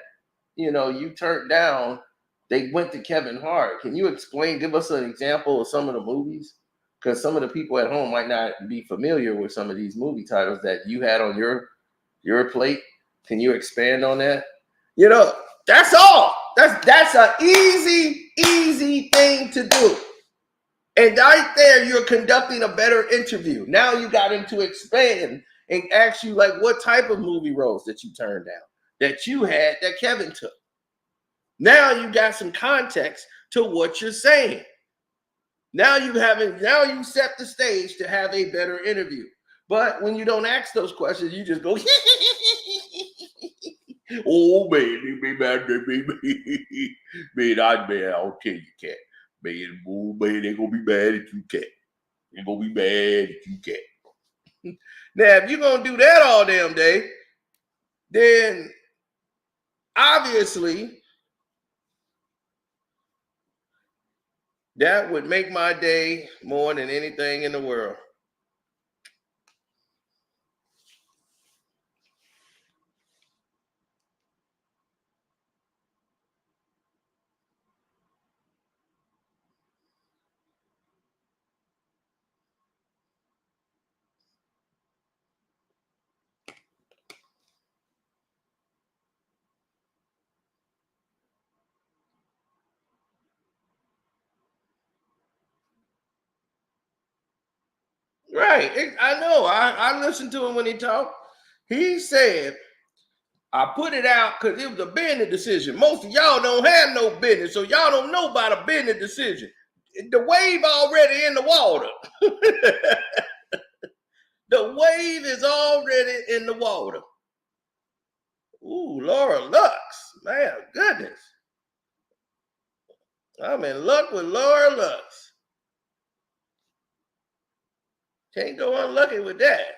Speaker 1: you turned down, they went to Kevin Hart. Can you give us an example of some of the movies? Because some of the people at home might not be familiar with some of these movie titles that you had on your plate. Can you expand on that? That's all. That's an easy thing to do. And right there, you're conducting a better interview. Now you got him to expand and ask you, like, what type of movie roles that you turned down, that you had, that Kevin took. Now you got some context to what you're saying. Now you set the stage to have a better interview. But when you don't ask those questions, you just go, oh man, man, I'll tell you, Katt. Man, oh man, they're gonna be mad at you, Katt. They're gonna be mad at you, Katt. Now, if you're gonna do that all damn day, then obviously that would make my day more than anything in the world. Right. I know. I listened to him when he talked. He said, I put it out because it was a business decision. Most of y'all don't have no business, so y'all don't know about a business decision. The wave already in the water. The wave is already in the water. Ooh, Laura Lux. Man, goodness. I'm in luck with Laura Lux. Can't go unlucky with that.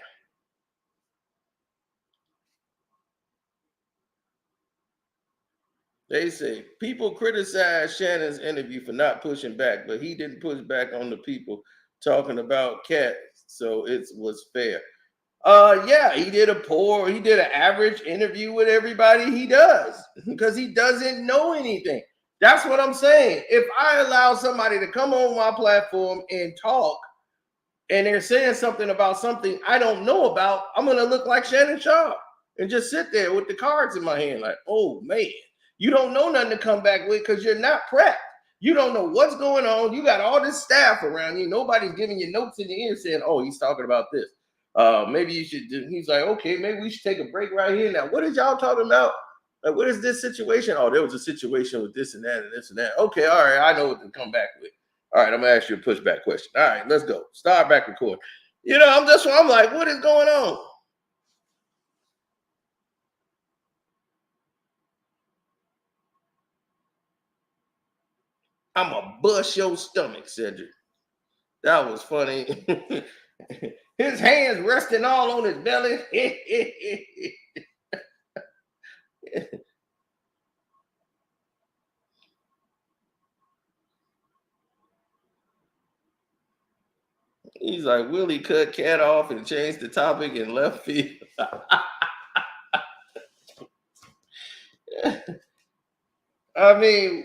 Speaker 1: They say people criticize Shannon's interview for not pushing back, but he didn't push back on the people talking about Katt, so it was fair. Yeah, he did an average interview with everybody he does because he doesn't know anything. That's what I'm saying. If I allow somebody to come on my platform and talk and they're saying something about something I don't know about, I'm gonna look like Shannon Sharp and just sit there with the cards in my hand, like, oh man, you don't know nothing to come back with because you're not prepped. You don't know what's going on. You got all this staff around you. Nobody's giving you notes in the ear saying, oh, he's talking about this. Maybe you should do. He's like, okay, maybe we should take a break right here. Now, what is y'all talking about? Like, what is this situation? Oh, there was a situation with this and that and this and that. Okay, all right, I know what to come back with. All right, I'm gonna ask you a pushback question. All right, let's go. Start back recording. I'm like, what is going on? I'm gonna bust your stomach, Cedric. That was funny. His hands resting all on his belly. He's like, Willie cut Katt off and changed the topic in left field. I mean,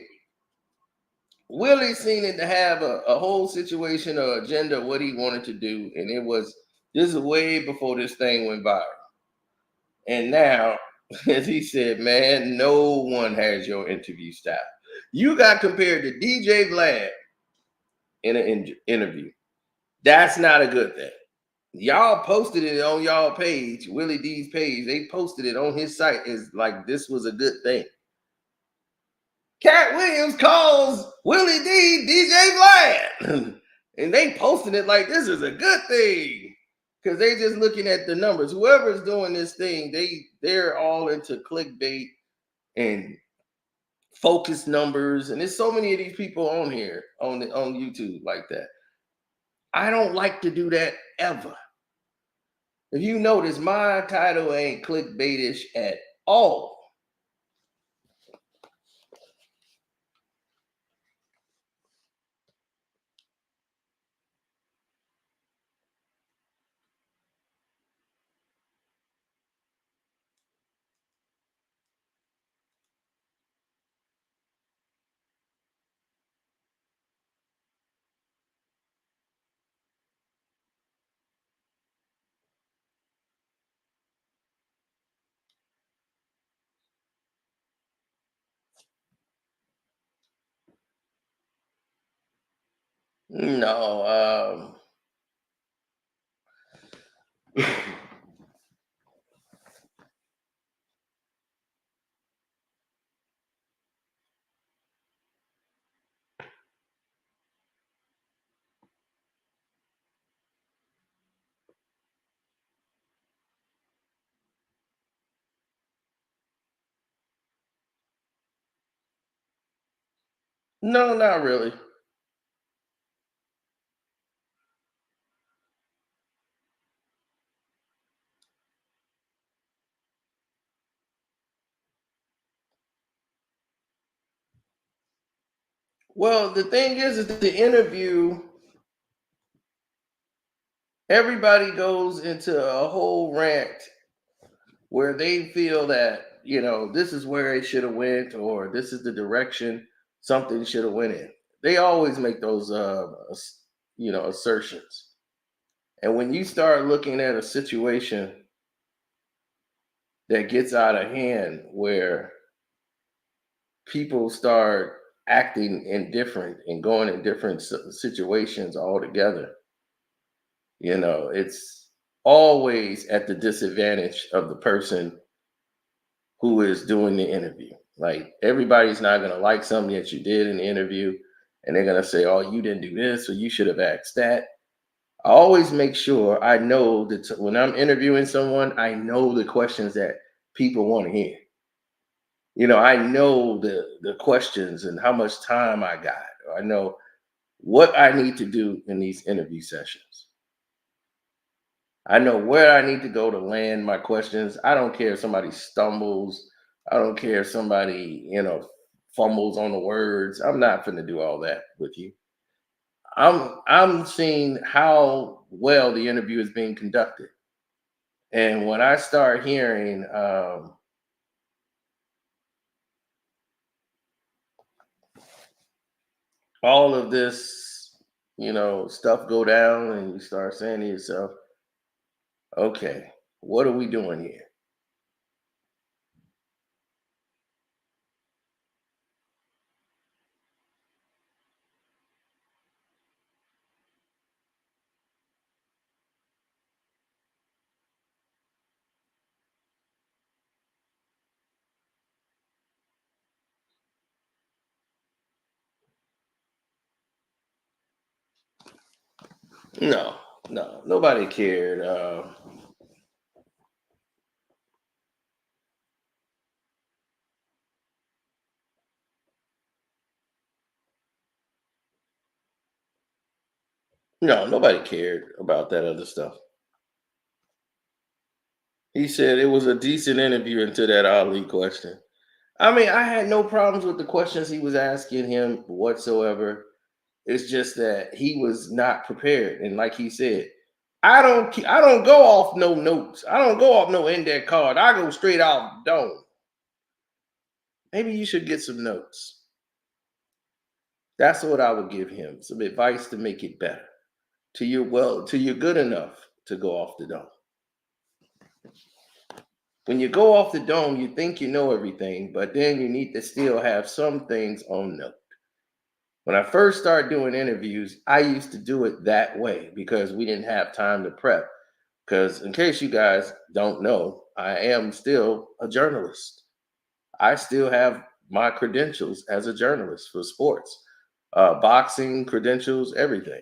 Speaker 1: Willie seemed to have a whole situation or agenda, what he wanted to do. And this is way before this thing went viral. And now, as he said, man, no one has your interview style. You got compared to DJ Vlad in an interview. That's not a good thing. Y'all posted it on y'all page, Willie D's page. They posted it on his site as like this was a good thing. Katt Williams calls Willie D DJ Vlad. And they posted it like this is a good thing. Because they just looking at the numbers. Whoever's doing this thing, they're all into clickbait and focus numbers. And there's so many of these people on here on YouTube like that. I don't like to do that ever. If you notice, my title ain't clickbaitish at all. No, no, not really. Well, the thing is that the interview, everybody goes into a whole rant where they feel that this is where it should have went, or this is the direction something should have went in. They always make those assertions. And when you start looking at a situation that gets out of hand, where people start acting indifferent and going in different situations altogether, it's always at the disadvantage of the person who is doing the interview. Like, everybody's not going to like something that you did in the interview, and they're going to say, "Oh, you didn't do this, or you should have asked that." I always make sure I know that when I'm interviewing someone, I know the questions that people want to hear. I know the questions and how much time I got. I know what I need to do in these interview sessions. I know where I need to go to land my questions. I don't care if somebody stumbles. I don't care if somebody, fumbles on the words. I'm not going to do all that with you. I'm seeing how well the interview is being conducted. And when I start hearing all of this, stuff go down, and you start saying to yourself, okay, what are we doing here? No, no, nobody cared. No, nobody cared about that other stuff. He said it was a decent interview until that Ali question. I mean, I had no problems with the questions he was asking him whatsoever. It's just that he was not prepared, and like he said, I don't go off no notes. I don't go off no index card. I go straight off the dome. Maybe you should get some notes. That's what I would give him. Some advice to make it better. Till you're good enough to go off the dome. When you go off the dome, you think you know everything, but then you need to still have some things on note. When I first started doing interviews, I used to do it that way because we didn't have time to prep. Because, in case you guys don't know, I am still a journalist. I still have my credentials as a journalist for sports, boxing credentials, everything.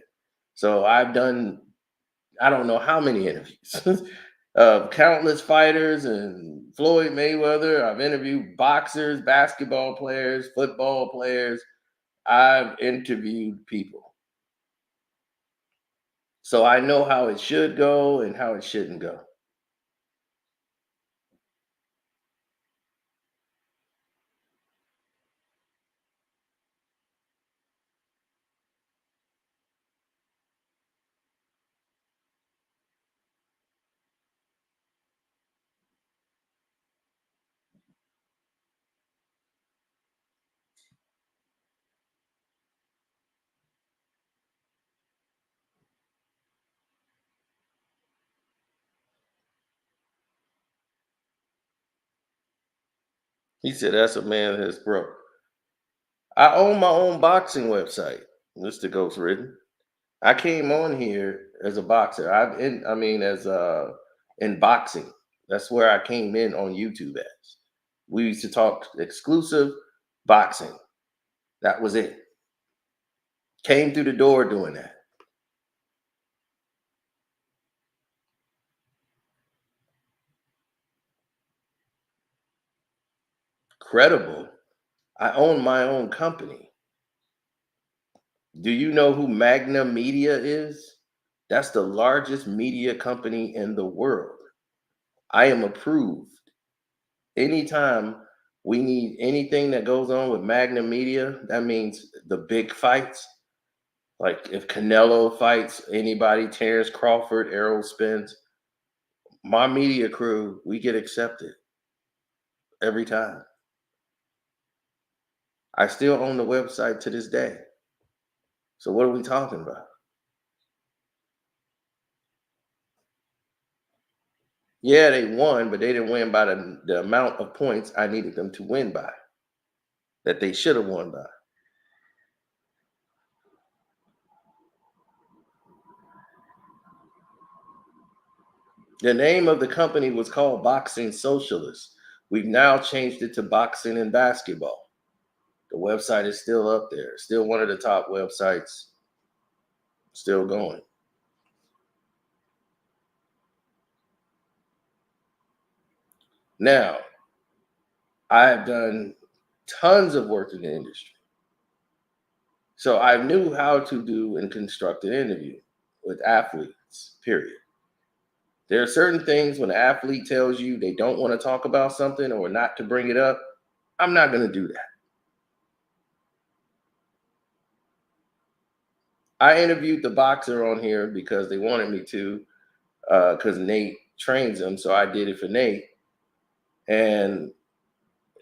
Speaker 1: So I've done, I don't know how many interviews, countless fighters and Floyd Mayweather. I've interviewed boxers, basketball players, football players. I've interviewed people. So I know how it should go and how it shouldn't go. He said, "That's a man that's broke." I own my own boxing website, Mr. Ghostwritten. I came on here as a boxer. In boxing. That's where I came in on YouTube as. We used to talk exclusive boxing. That was it. Came through the door doing that. Credible. I own my own company. Do you know who Magna Media is? That's the largest media company in the world. I am approved. Anytime we need anything that goes on with Magna Media, that means the big fights. Like if Canelo fights anybody, Terrence Crawford, Errol Spence, my media crew, we get accepted every time. I still own the website to this day. So what are we talking about? Yeah, they won, but they didn't win by the amount of points I needed them to win by, that they should have won by. The name of the company was called Boxing Socialists. We've now changed it to Boxing and Basketball. The website is still up there. Still one of the top websites. Still going. Now, I have done tons of work in the industry. So I knew how to do and construct an interview with athletes, period. There are certain things when an athlete tells you they don't want to talk about something or not to bring it up, I'm not going to do that. I interviewed the boxer on here because they wanted me to, because Nate trains him. So I did it for Nate. And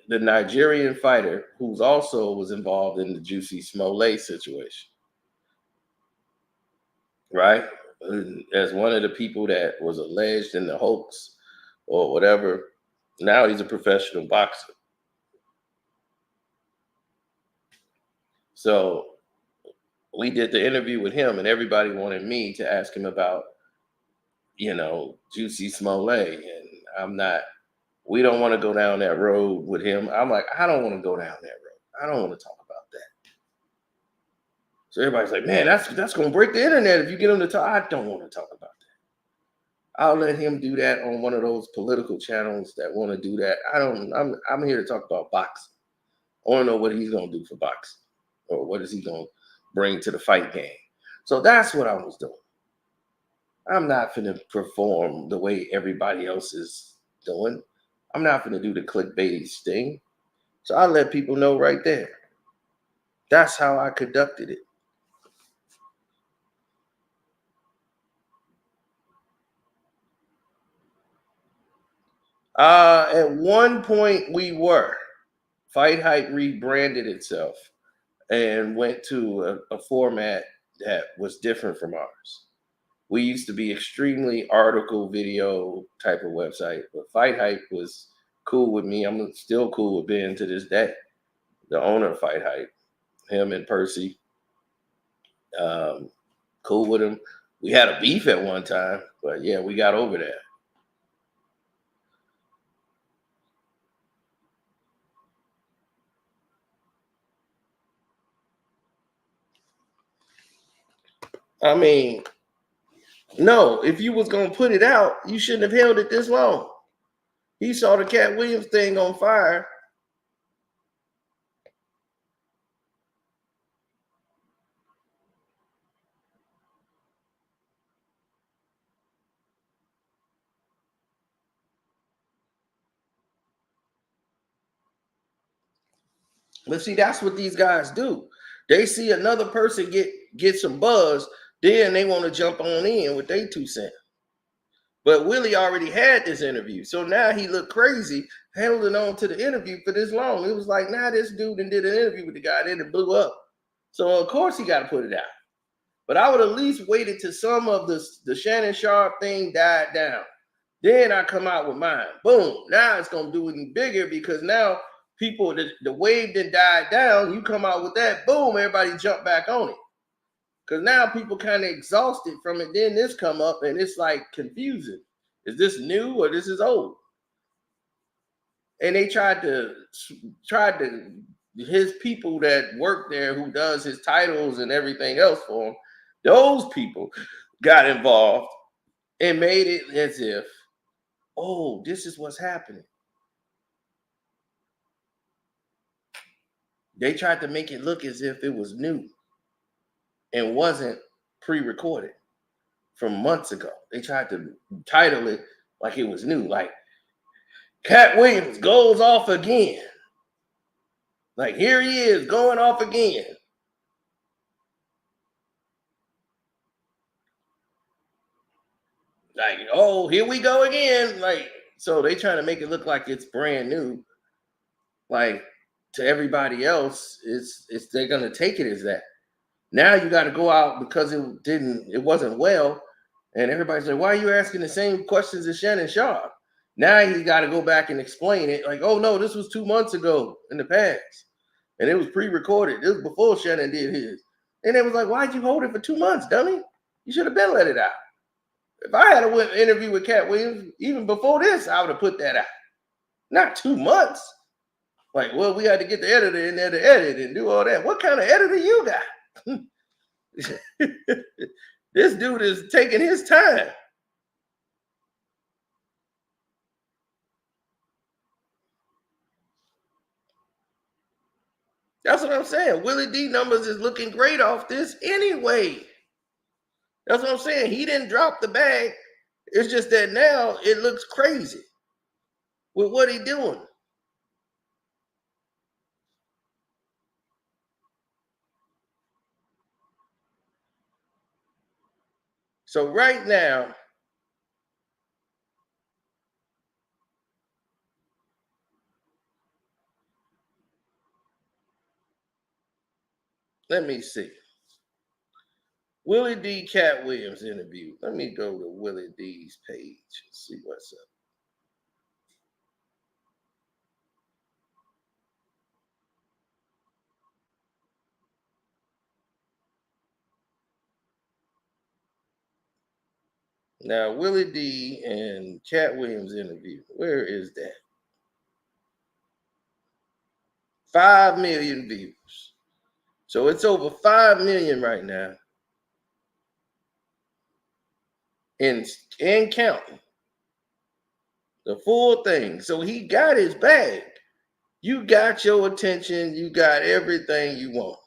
Speaker 1: the Nigerian fighter, who's also was involved in the Juicy Smollett situation, right? As one of the people that was alleged in the hoax or whatever. Now he's a professional boxer. So we did the interview with him, and everybody wanted me to ask him about, Juicy Smollett. And I'm not, we don't want to go down that road with him. I'm like, I don't want to go down that road. I don't want to talk about that. So everybody's like, man, that's going to break the internet if you get him to talk. I don't want to talk about that. I'll let him do that on one of those political channels that want to do that. I'm here to talk about boxing. I want to know what he's going to do for boxing, or what is he going to bring to the fight game. So that's what I was doing. I'm not going to perform the way everybody else is doing. I'm not going to do the clickbait thing. So I let people know right there. That's how I conducted it. At one point we were. Fight Hype rebranded itself and went to a format that was different from ours. We used to be extremely article video type of website, but Fight Hype was cool with me. I'm still cool with Ben to this day. The owner of Fight Hype, him and Percy, cool with him. We had a beef at one time, but yeah, we got over that. I mean, no, if you was gonna put it out, you shouldn't have held it this long. He saw the Katt Williams thing on fire. But see, that's what these guys do. They see another person get some buzz, then they want to jump on in with their 2 cents. But Willie already had this interview. So now he looked crazy holding on to the interview for this long. It was like, nah, this dude and did an interview with the guy, then it blew up. So of course he got to put it out. But I would at least waited till some of the Shannon Sharp thing died down. Then I come out with mine. Boom. Now it's going to do even bigger because now people, the wave that died down, you come out with that, boom, everybody jump back on it. Because now people kind of exhausted from it. Then this come up and it's like confusing. Is this new or this is old? And they tried to his people that work there who does his titles and everything else for him, those people got involved and made it as if, oh, this is what's happening. They tried to make it look as if it was new and wasn't pre-recorded from months ago. They tried to title it like it was new, like Katt Williams goes off again. Like here he is going off again. Like, oh, here we go again. Like, so they trying to make it look like it's brand new. Like to everybody else, it's they're gonna take it as that. Now you got to go out because it wasn't well, and everybody's like, why are you asking the same questions as Shannon Sharp? Now he's got to go back and explain it. Like, oh no, this was 2 months ago in the past, and it was pre-recorded. This was before Shannon did his, and it was like, why'd you hold it for 2 months, dummy? You should have been let it out. If I had an interview with Katt Williams, even before this, I would have put that out. Not 2 months. Like, well, we had to get the editor in there to edit and do all that. What kind of editor you got? This dude is taking his time. That's what I'm saying. Willie D numbers is looking great off this anyway. That's what I'm saying. He didn't drop the bag. It's just that now it looks crazy with what he doing. So right now, let me see. Willie D. Katt Williams interview. Let me go to Willie D's page and see what's up. Now, Willie D. and Katt Williams interview. Where is that? 5 million views. So it's over 5 million right now. And counting. The full thing. So he got his bag. You got your attention. You got everything you want.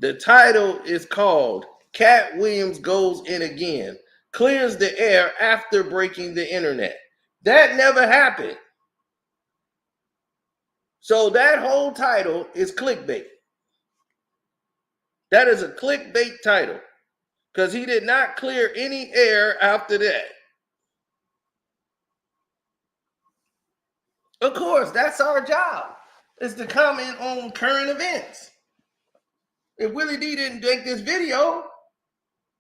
Speaker 1: The title is called Katt Williams Goes In Again, Clears the Air After Breaking the Internet. That never happened. So that whole title is clickbait. That is a clickbait title because he did not clear any air after that. Of course, that's our job, is to comment on current events. If Willie D didn't make this video,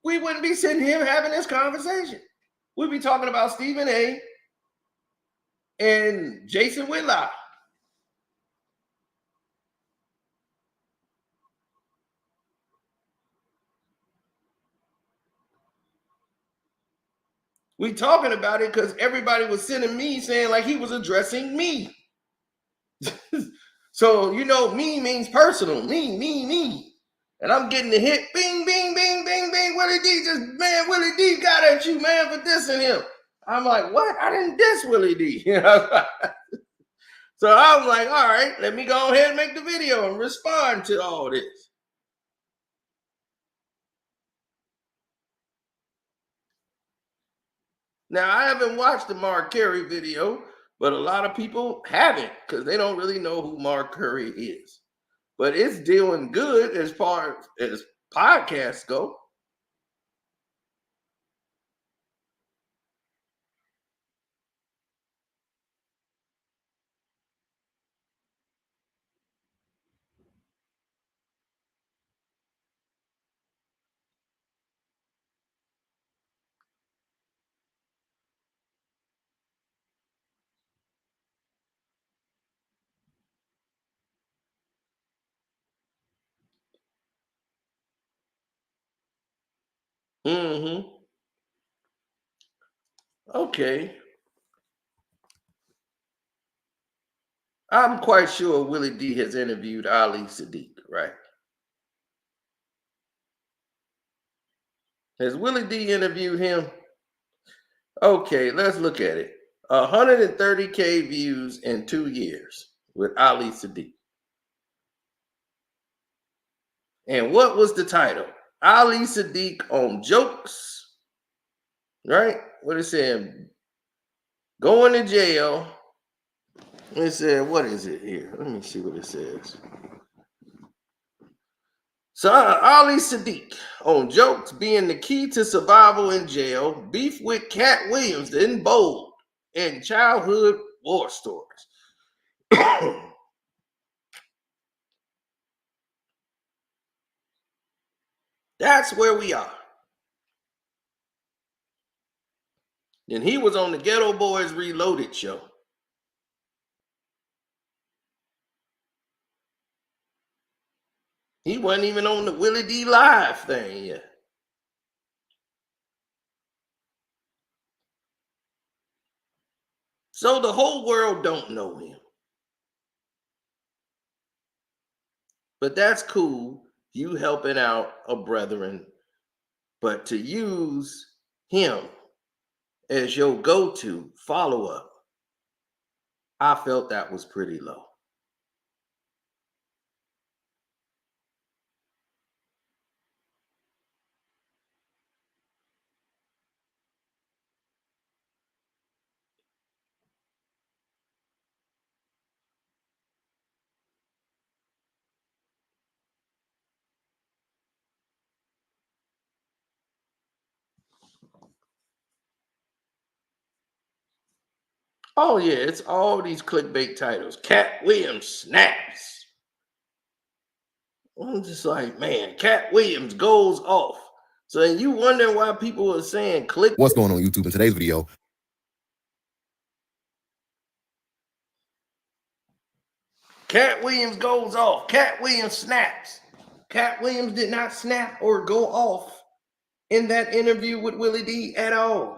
Speaker 1: we wouldn't be sitting here having this conversation. We'd be talking about Stephen A. and Jason Whitlock. We talking about it because everybody was sending me saying like he was addressing me. So, you know, me means personal. Me. And I'm getting the hit. Bing, bing, bing, bing, bing. Willie D got at you, man, for dissing him. I'm like, what? I didn't diss Willie D. So I was like, all right, let me go ahead and make the video and respond to all this. Now, I haven't watched the Mark Curry video, but a lot of people haven't because they don't really know who Mark Curry is. But it's doing good as far as podcasts go. Mm-hmm. Okay. I'm quite sure Willie D has interviewed Ali Sadiq, right? Has Willie D interviewed him? Okay, let's look at it. 130K views in 2 years with Ali Sadiq. And what was the title? Ali Sadiq on jokes, right? What it said? Going to jail. It said, what is it here? Let me see what it says. So Ali Sadiq on jokes being the key to survival in jail, beef with Katt Williams in bold, and childhood war stories. That's where we are. And he was on the Ghetto Boys Reloaded show. He wasn't even on the Willie D live thing yet. So the whole world don't know him. But that's cool. You helping out a brethren. But to use him as your go-to follow-up, I felt that was pretty low. Oh yeah, it's all these clickbait titles. Katt Williams snaps. I'm just like, man, Katt Williams goes off. So you wondering why people are saying click.
Speaker 3: What's going on YouTube in today's video?
Speaker 1: Katt Williams goes off. Katt Williams snaps. Katt Williams did not snap or go off in that interview with Willie D at all.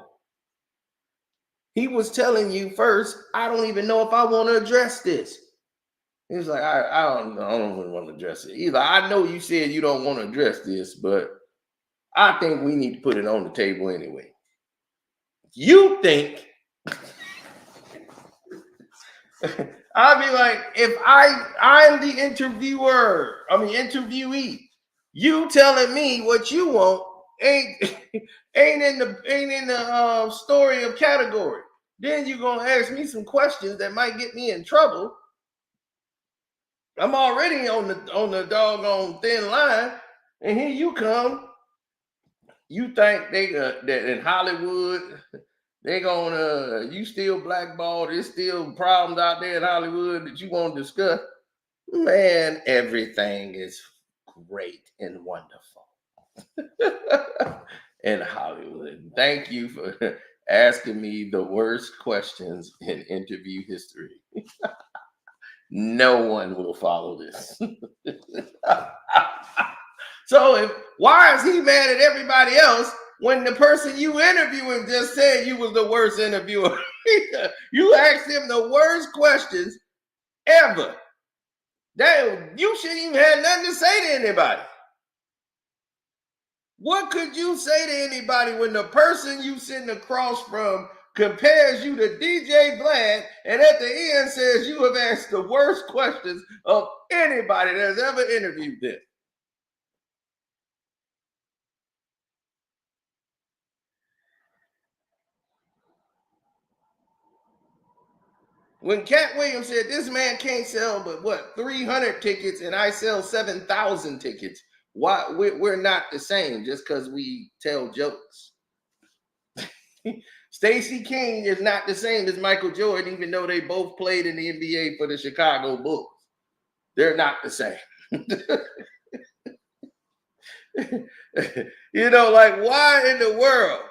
Speaker 1: He was telling you first, I don't even know if I want to address this. He was like, I don't really want to address it either. I know you said you don't want to address this, but I think we need to put it on the table anyway. You think I'd be like, if I'm the interviewee, you telling me what you want ain't in the story of category. Then you're gonna ask me some questions that might get me in trouble. I'm already on the doggone thin line, and here you come. You think that in Hollywood they gonna you still blackballed? There's still problems out there in Hollywood that you want to discuss? Man, everything is great and wonderful in Hollywood. Thank you for asking me the worst questions in interview history. No one will follow this. So why is he mad at everybody else when the person you interviewing just said you was the worst interviewer? You asked him the worst questions ever. You shouldn't even have nothing to say to anybody. What could you say to anybody when the person you sitting across from compares you to DJ Vlad and at the end says you have asked the worst questions of anybody that's ever interviewed them? When Katt Williams said this man can't sell but what 300 tickets and I sell 7,000 tickets, why we're not the same just because we tell jokes. Stacey King is not the same as Michael Jordan, even though they both played in the NBA for the Chicago Bulls. They're not the same. You know, like why in the world?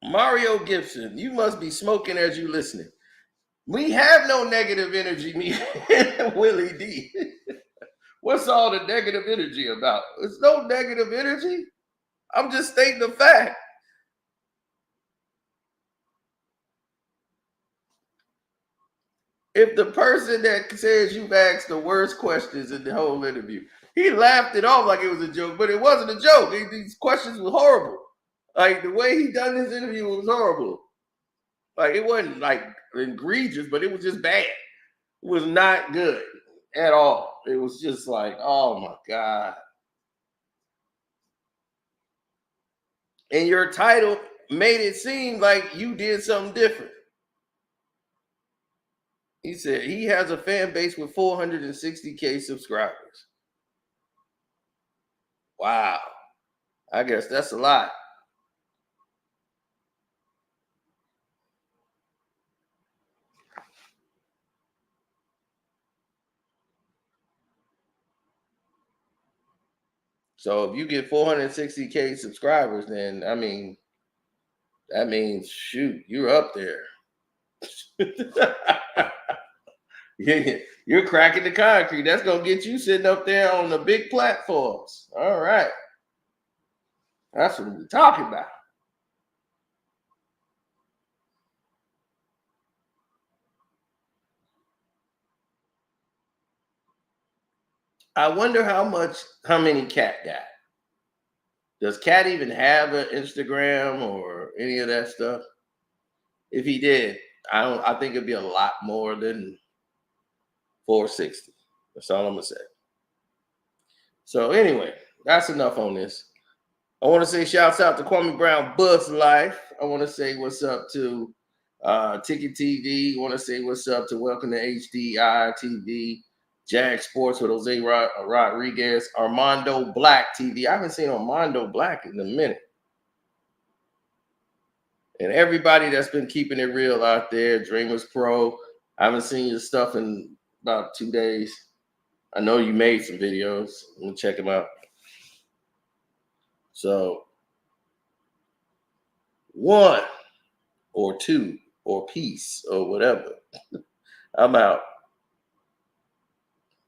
Speaker 1: Mario Gibson, you must be smoking as you listening. We have no negative energy, me and Willie D. What's all the negative energy about? There's no negative energy. I'm just stating the fact. If the person that says you've asked the worst questions in the whole interview, he laughed it off like it was a joke, but it wasn't a joke. These questions were horrible. Like the way he done this interview was horrible. Like it wasn't like egregious, but it was just bad. It was not good at all. It was just like, oh my God. And your title made it seem like you did something different. He said he has a fan base with 460K subscribers. Wow. I guess that's a lot. So if you get 460K subscribers, then I mean, that means shoot, you're up there. You're cracking the concrete. That's gonna get you sitting up there on the big platforms. All right. That's what we're talking about. I wonder how many Katt got. Does Katt even have an Instagram or any of that stuff? If he did, I think it'd be a lot more than 460. That's all I'm gonna say. So anyway, that's enough on this. I want to say shouts out to Kwame Brown Bus Life. I want to say what's up to Ticket TV. I want to say what's up to Welcome to HDI TV, Jag Sports with Jose Rodriguez, Armando Black TV. I haven't seen Armando Black in a minute. And everybody that's been keeping it real out there, Dreamers Pro. I haven't seen your stuff in about 2 days. I know you made some videos. I'm gonna check them out. So 1 or 2 or peace or whatever. I'm out.